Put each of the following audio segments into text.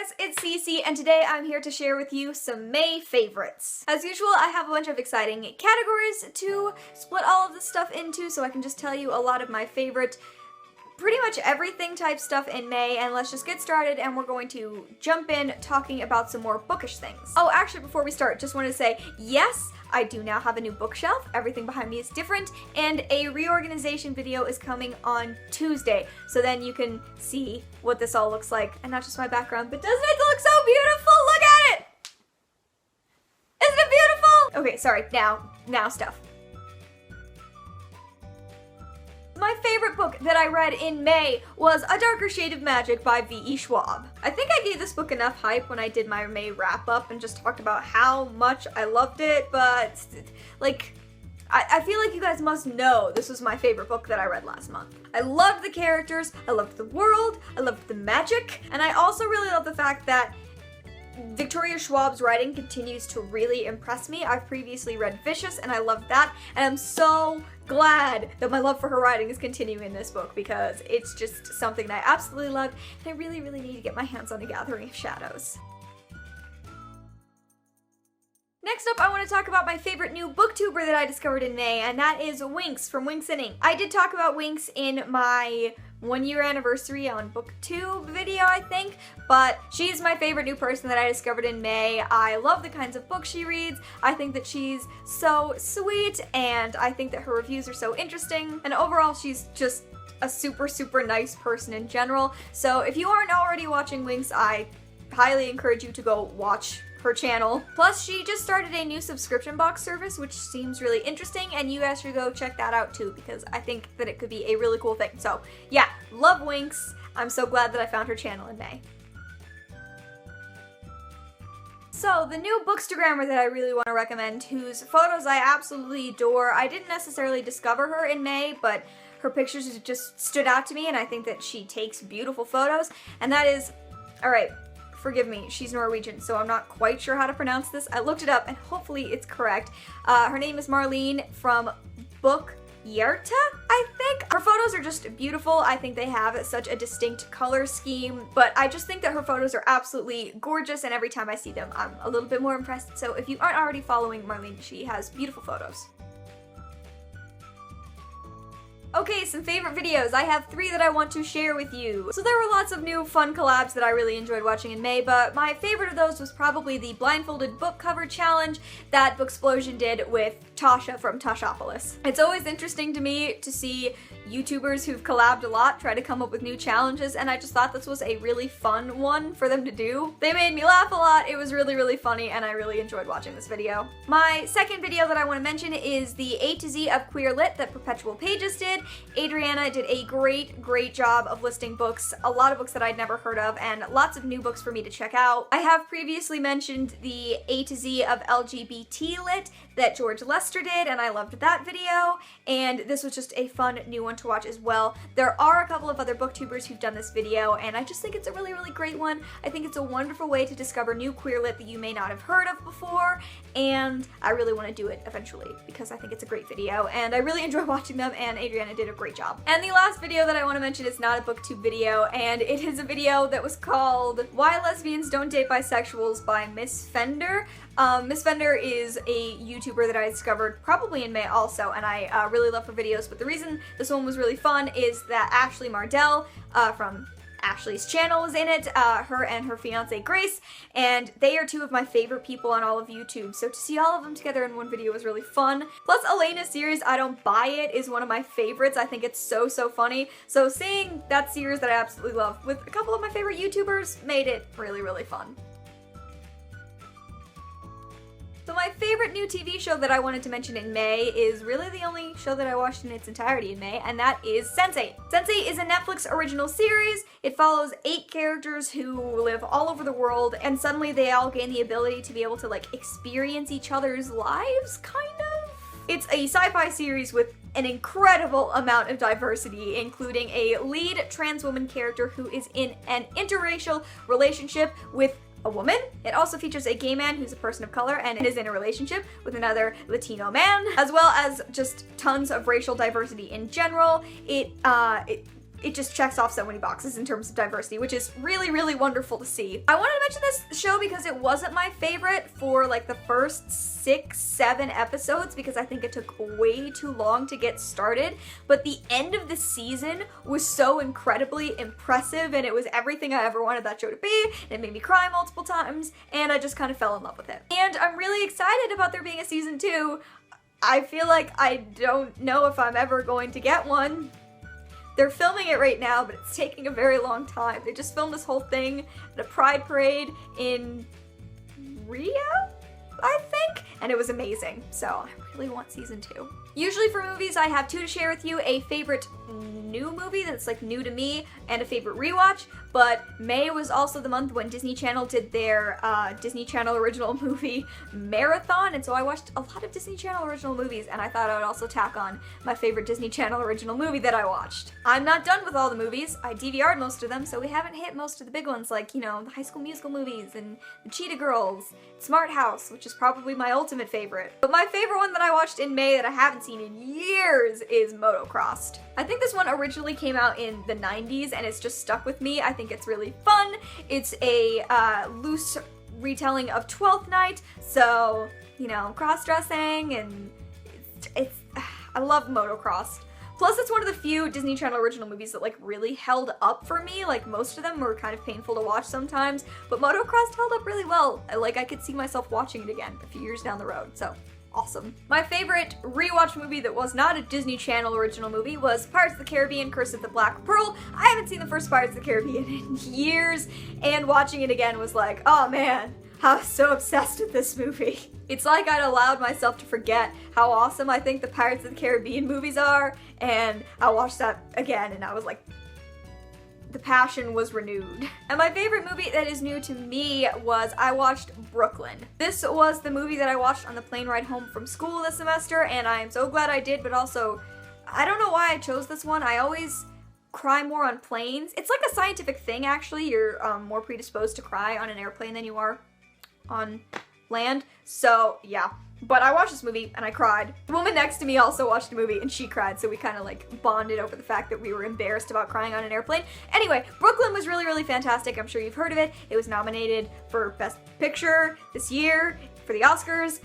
guys, it's Cece, and today I'm here to share with you some May favorites. As usual, I have a bunch of exciting categories to split all of this stuff into, so I can just tell you a lot of my favorite pretty much everything type stuff in May, and let's just get started, and we're going to jump in talking about some more bookish things. Oh, actually, before we start, just wanted to say, yes, I do now have a new bookshelf. Everything behind me is different, and a reorganization video is coming on Tuesday, so then you can see what this all looks like, and not just my background, but doesn't it look so beautiful? Look at it! Isn't it beautiful? Okay, sorry, now stuff. My favorite book that I read in May was A Darker Shade of Magic by V.E. Schwab. I think I gave this book enough hype when I did my May wrap-up and just talked about how much I loved it, but, like, I feel like you guys must know this was my favorite book that I read last month. I loved the characters, I loved the world, I loved the magic, and I also really love the fact that Victoria Schwab's writing continues to really impress me. I've previously read Vicious, and I loved that, and I'm so glad that my love for her writing is continuing in this book because it's just something that I absolutely love, and I really need to get my hands on A Gathering of Shadows. Next up, I want to talk about my favorite new booktuber that I discovered in May, and that is Winx from Winx and Ink. I did talk about Winx in my 1-year anniversary on Booktube video, I think, but she's my favorite new person that I discovered in May. I love the kinds of books she reads. I think that she's so sweet, and I think that her reviews are so interesting, and overall she's just a super nice person in general. So if you aren't already watching Winx, I highly encourage you to go watch her channel. Plus, she just started a new subscription box service, which seems really interesting, and you guys should go check that out too, because I think that it could be a really cool thing. So yeah, love Winx. I'm so glad that I found her channel in May. So, the new Bookstagramer that I really want to recommend, whose photos I absolutely adore. I didn't necessarily discover her in May, but her pictures just stood out to me, and I think that she takes beautiful photos, and that is, alright, forgive me, she's Norwegian, so I'm not quite sure how to pronounce this. I looked it up, and hopefully it's correct. Her name is Marlene from Booktuber, I think. Her photos are just beautiful. I think they have such a distinct color scheme, but I just think that her photos are absolutely gorgeous, and every time I see them, I'm a little bit more impressed. So if you aren't already following Marlene, she has beautiful photos. Okay, some favorite videos. I have 3 that I want to share with you. So there were lots of new fun collabs that I really enjoyed watching in May, but my favorite of those was probably the blindfolded book cover challenge that Booksplosion did with Tasha from Tashopolis. It's always interesting to me to see YouTubers who've collabed a lot try to come up with new challenges, and I just thought this was a really fun one for them to do. They made me laugh a lot, it was really funny, and I really enjoyed watching this video. My second video that I want to mention is the A to Z of Queer Lit that Perpetual Pages did. Adriana did a great job of listing books, a lot of books that I'd never heard of, and lots of new books for me to check out. I have previously mentioned the A to Z of LGBT Lit that George Lester did, and I loved that video, and this was just a fun new one to watch as well. There are a couple of other booktubers who've done this video, and I just think it's a really great one. I think it's a wonderful way to discover new queer lit that you may not have heard of before, and I really want to do it eventually because I think it's a great video, and I really enjoy watching them, and Adriana did a great job. And the last video that I want to mention is not a booktube video, and it is a video that was called Why Lesbians Don't Date Bisexuals by Miss Fender. Miss Fender is a YouTuber that I discovered probably in May also, and I really love her videos, but the reason this one was really fun is that Ashley Mardell from Ashley's channel was in it, her and her fiance Grace, and they are 2 of my favorite people on all of YouTube, so to see all of them together in one video was really fun. Plus, Elena's series, I Don't Buy It, is one of my favorites. I think it's so funny, so seeing that series that I absolutely love with a couple of my favorite YouTubers made it really fun. So my favorite new TV show that I wanted to mention in May is really the only show that I watched in its entirety in May, and that is Sense8. Sense8 is a Netflix original series. It follows 8 characters who live all over the world, and suddenly they all gain the ability to be able to, like, experience each other's lives, kind of? It's a sci-fi series with an incredible amount of diversity, including a lead trans woman character who is in an interracial relationship with a woman. It also features a gay man who's a person of color and is in a relationship with another Latino man, as well as just tons of racial diversity in general. It it just checks off so many boxes in terms of diversity, which is really, really wonderful to see. I wanted to mention this show because it wasn't my favorite for like the first 6, 7 episodes because I think it took way too long to get started, but the end of the season was so incredibly impressive and it was everything I ever wanted that show to be. It made me cry multiple times and I just kind of fell in love with it. And I'm really excited about there being a season 2. I feel like I don't know if I'm ever going to get one. They're filming it right now, but it's taking a very long time. They just filmed this whole thing at a pride parade in Rio, I think, and it was amazing. So I really want season 2. Usually for movies, I have 2 to share with you, a favorite new movie that's like new to me and a favorite rewatch, but May was also the month when Disney Channel did their Disney Channel original movie marathon, and so I watched a lot of Disney Channel original movies, and I thought I would also tack on my favorite Disney Channel original movie that I watched. I'm not done with all the movies. I DVR'd most of them, so we haven't hit most of the big ones like, you know, the High School Musical movies and the Cheetah Girls, Smart House, which is probably my ultimate favorite. But my favorite one that I watched in May that I haven't seen in years is Motocrossed. I think this one originally came out in the 90s and it's just stuck with me. I think it's really fun. It's a loose retelling of Twelfth Night, so, you know, cross-dressing, and it's I love Motocrossed. Plus, it's one of the few Disney Channel original movies that like really held up for me. Like most of them were kind of painful to watch sometimes, but Motocrossed held up really well. Like I could see myself watching it again a few years down the road, so awesome. My favorite rewatch movie that was not a Disney Channel original movie was Pirates of the Caribbean: Curse of the Black Pearl. I haven't seen the first Pirates of the Caribbean in years, and watching it again was like, oh man, I was so obsessed with this movie. It's like I'd allowed myself to forget how awesome I think the Pirates of the Caribbean movies are, and I watched that again and I was like, the passion was renewed. And my favorite movie that is new to me was I watched Brooklyn. This was the movie that I watched on the plane ride home from school this semester, and I am so glad I did, but also, I don't know why I chose this one. I always cry more on planes. It's like a scientific thing, actually. You're more predisposed to cry on an airplane than you are on land. So, yeah. But I watched this movie and I cried. The woman next to me also watched the movie and she cried, so we kind of like bonded over the fact that we were embarrassed about crying on an airplane. Anyway, Brooklyn was really, really fantastic. I'm sure you've heard of it. It was nominated for Best Picture this year for the Oscars.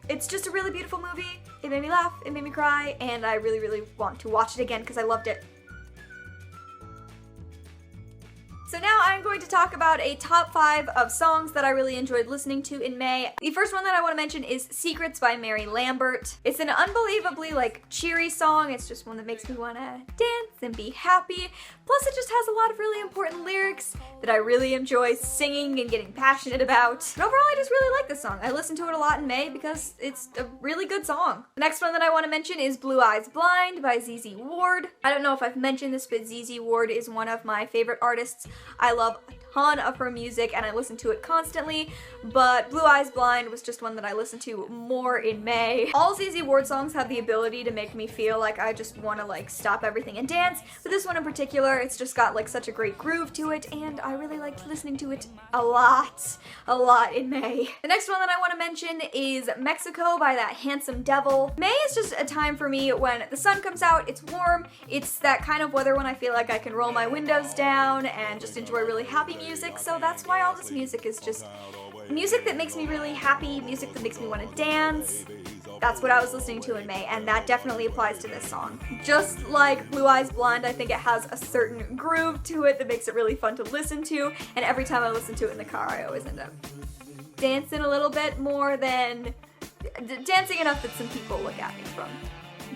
It's just a really beautiful movie. It made me laugh, it made me cry, and I really, really want to watch it again because I loved it. So now I'm going to talk about a top 5 of songs that I really enjoyed listening to in May. The first one that I want to mention is Secrets by Mary Lambert. It's an unbelievably like cheery song. It's just one that makes me want to dance and be happy. Plus it just has a lot of really important lyrics that I really enjoy singing and getting passionate about. And overall I just really like this song. I listened to it a lot in May because it's a really good song. The next one that I want to mention is Blue Eyes Blind by ZZ Ward. I don't know if I've mentioned this, but ZZ Ward is one of my favorite artists. I love a ton of her music and I listen to it constantly, but Blue Eyes Blind was just one that I listened to more in May. All ZZ Ward songs have the ability to make me feel like I just want to like stop everything and dance, but this one in particular, it's just got like such a great groove to it and I really liked listening to it a lot in May. The next one that I want to mention is Mexico by That Handsome Devil. May is just a time for me when the sun comes out, it's warm, it's that kind of weather when I feel like I can roll my windows down and just enjoy really happy music, so that's why all this music is just music that makes me really happy, music that makes me want to dance. That's what I was listening to in May, and that definitely applies to this song. Just like Blue Eyes Blind, I think it has a certain groove to it that makes it really fun to listen to, and every time I listen to it in the car, I always end up dancing a little bit more than dancing enough that some people look at me from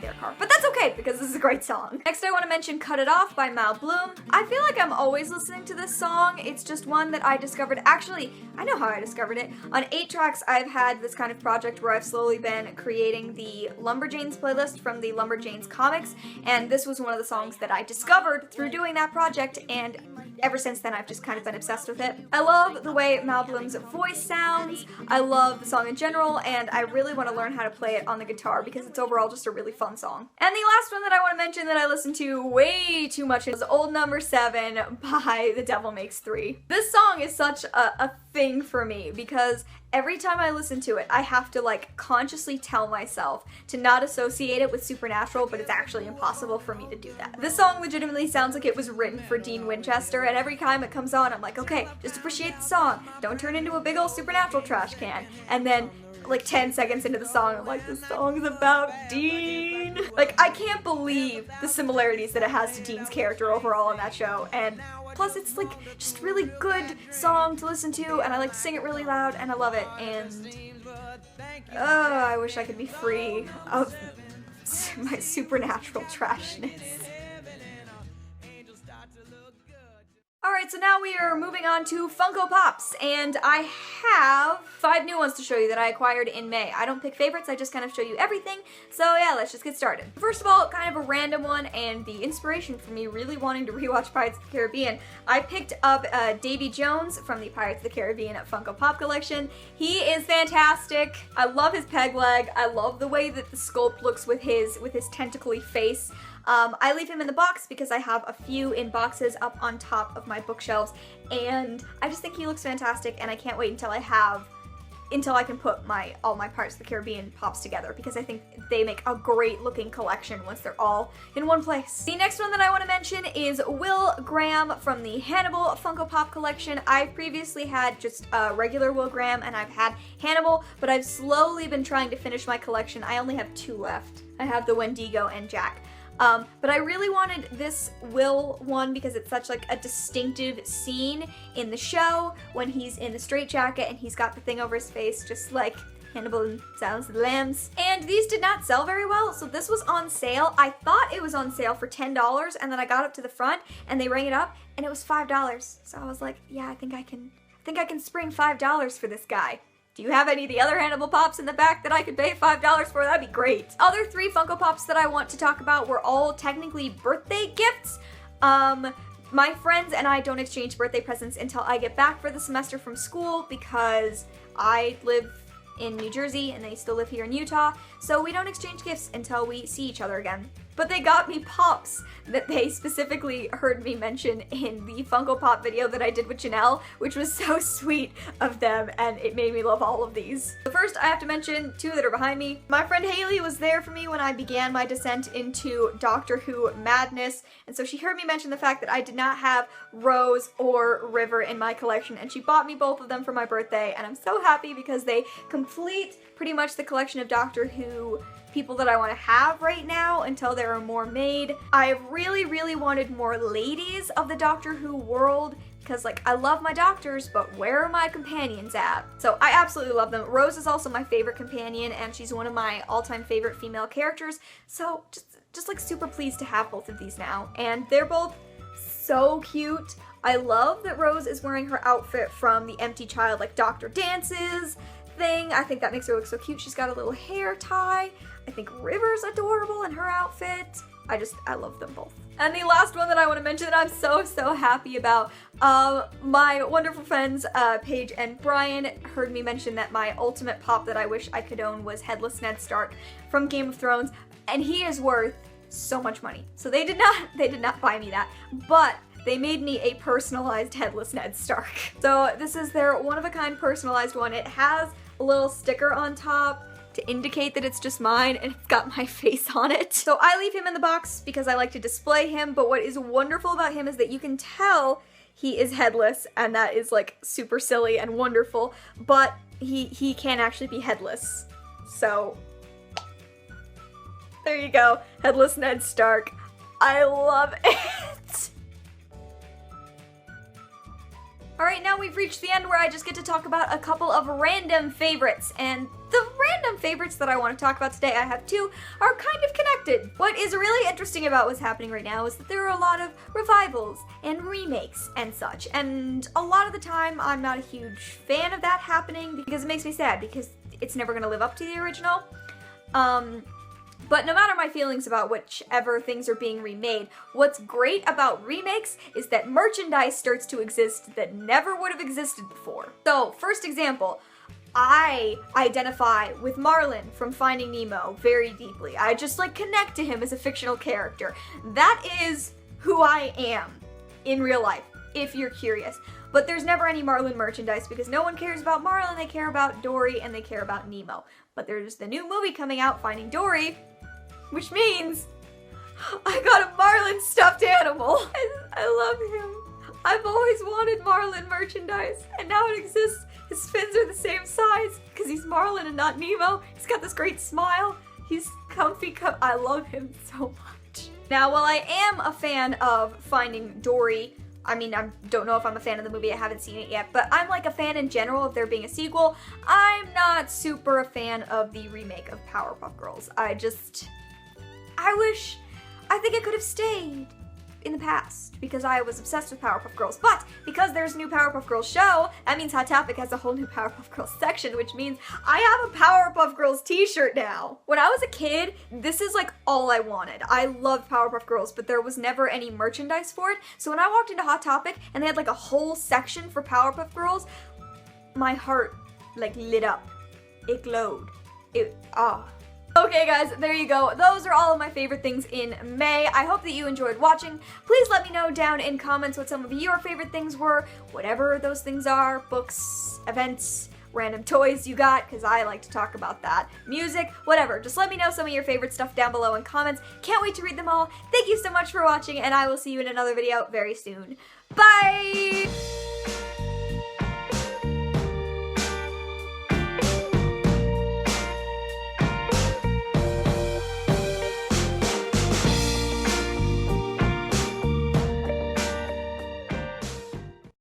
their car. But that's okay, because this is a great song. Next I want to mention Cut It Off by Mal Bloom. I feel like I'm always listening to this song. It's just one that I discovered. Actually, I know how I discovered it. On 8 Tracks, I've had this kind of project where I've slowly been creating the Lumberjanes playlist from the Lumberjanes comics, and this was one of the songs that I discovered through doing that project, and ever since then I've just kind of been obsessed with it. I love the way Malbloom's voice sounds, I love the song in general, and I really want to learn how to play it on the guitar because it's overall just a really fun song. And the last one that I want to mention that I listened to way too much is Old Number 7 by The Devil Makes 3. This song is such a thing for me because every time I listen to it, I have to like consciously tell myself to not associate it with Supernatural, but it's actually impossible for me to do that. This song legitimately sounds like it was written for Dean Winchester, and every time it comes on, I'm like, okay, just appreciate the song. Don't turn into a big old Supernatural trash can. And then like 10 seconds into the song, I'm like, this song's about Dean. Like, I can't believe the similarities that it has to Dean's character overall in that show, and plus it's like just really good song to listen to, and I like to sing it really loud, and I love it, and I wish I could be free of my Supernatural trashness. Alright, so now we are moving on to Funko Pops, and I have 5 new ones to show you that I acquired in May. I don't pick favorites, I just kind of show you everything, so yeah, let's just get started. First of all, kind of a random one, and the inspiration for me really wanting to rewatch Pirates of the Caribbean, I picked up Davy Jones from the Pirates of the Caribbean Funko Pop collection. He is fantastic. I love his peg leg. I love the way that the sculpt looks with his tentacly face. I leave him in the box because I have a few in boxes up on top of my bookshelves, and I just think he looks fantastic, and I can't wait until I can put all my Pirates of the Caribbean pops together, because I think they make a great looking collection once they're all in one place. The next one that I want to mention is Will Graham from the Hannibal Funko Pop collection. I've previously had just regular Will Graham, and I've had Hannibal, but I've slowly been trying to finish my collection. I only have 2 left. I have the Wendigo and Jack. But I really wanted this Will one because it's such like a distinctive scene in the show when he's in the straitjacket and he's got the thing over his face just like Hannibal in Silence of the Lambs. And these did not sell very well, so this was on sale. I thought it was on sale for $10, and then I got up to the front and they rang it up and it was $5. So I was like, yeah, I think I can spring $5 for this guy. Do you have any of the other Hannibal Pops in the back that I could pay $5 for? That'd be great. Other 3 Funko Pops that I want to talk about were all technically birthday gifts. My friends and I don't exchange birthday presents until I get back for the semester from school because I live in New Jersey and they still live here in Utah, so we don't exchange gifts until we see each other again. But they got me Pops that they specifically heard me mention in the Funko Pop video that I did with Janelle, which was so sweet of them, and it made me love all of these. So first, I have to mention 2 that are behind me. My friend Haley was there for me when I began my descent into Doctor Who madness, and so she heard me mention the fact that I did not have Rose or River in my collection, and she bought me both of them for my birthday, and I'm so happy because they complete pretty much the collection of Doctor Who people that I want to have right now until there are more made. I've really, really wanted more ladies of the Doctor Who world because, like, I love my doctors, but where are my companions at? So I absolutely love them. Rose is also my favorite companion, and she's one of my all-time favorite female characters, so just like super pleased to have both of these now. And they're both so cute. I love that Rose is wearing her outfit from the Empty Child, like, Doctor Dances thing. I think that makes her look so cute. She's got a little hair tie. I think River's adorable in her outfit. I love them both. And the last one that I want to mention that I'm so happy about, my wonderful friends Paige and Brian heard me mention that my ultimate pop that I wish I could own was Headless Ned Stark from Game of Thrones, and he is worth so much money. So they did not buy me that, but they made me a personalized Headless Ned Stark. So this is their one-of-a-kind personalized one. It has a little sticker on top to indicate that it's just mine, and it's got my face on it. So I leave him in the box because I like to display him, but what is wonderful about him is that you can tell he is headless, and that is like super silly and wonderful, but he can actually be headless. So there you go, Headless Ned Stark. I love it. Alright, now we've reached the end where I just get to talk about a couple of random favorites, and the random favorites that I want to talk about today, I have 2, are kind of connected. What is really interesting about what's happening right now is that there are a lot of revivals and remakes and such, and a lot of the time I'm not a huge fan of that happening because it makes me sad because it's never going to live up to the original. But no matter my feelings about whichever things are being remade, what's great about remakes is that merchandise starts to exist that never would have existed before. So, first example, I identify with Marlin from Finding Nemo very deeply. I just connect to him as a fictional character. That is who I am in real life, if you're curious. But there's never any Marlin merchandise because no one cares about Marlin, they care about Dory and they care about Nemo. But there's the new movie coming out, Finding Dory, which means I got a Marlin stuffed animal. I love him. I've always wanted Marlin merchandise, and now it exists. His fins are the same size because he's Marlin and not Nemo. He's got this great smile. He's comfy. I love him so much. Now, while I am a fan of Finding Dory, I don't know if I'm a fan of the movie, I haven't seen it yet, but I'm a fan in general of there being a sequel. I'm not super a fan of the remake of Powerpuff Girls. I think it could have stayed in the past because I was obsessed with Powerpuff Girls. But because there's a new Powerpuff Girls show, that means Hot Topic has a whole new Powerpuff Girls section, which means I have a Powerpuff Girls t-shirt now. When I was a kid, this is all I wanted. I loved Powerpuff Girls, but there was never any merchandise for it. So when I walked into Hot Topic and they had a whole section for Powerpuff Girls, my heart lit up. It glowed. Okay guys, there you go. Those are all of my favorite things in May. I hope that you enjoyed watching. Please let me know down in comments what some of your favorite things were, whatever those things are, books, events, random toys you got, because I like to talk about that, music, whatever. Just let me know some of your favorite stuff down below in comments. Can't wait to read them all. Thank you so much for watching, and I will see you in another video very soon. Bye!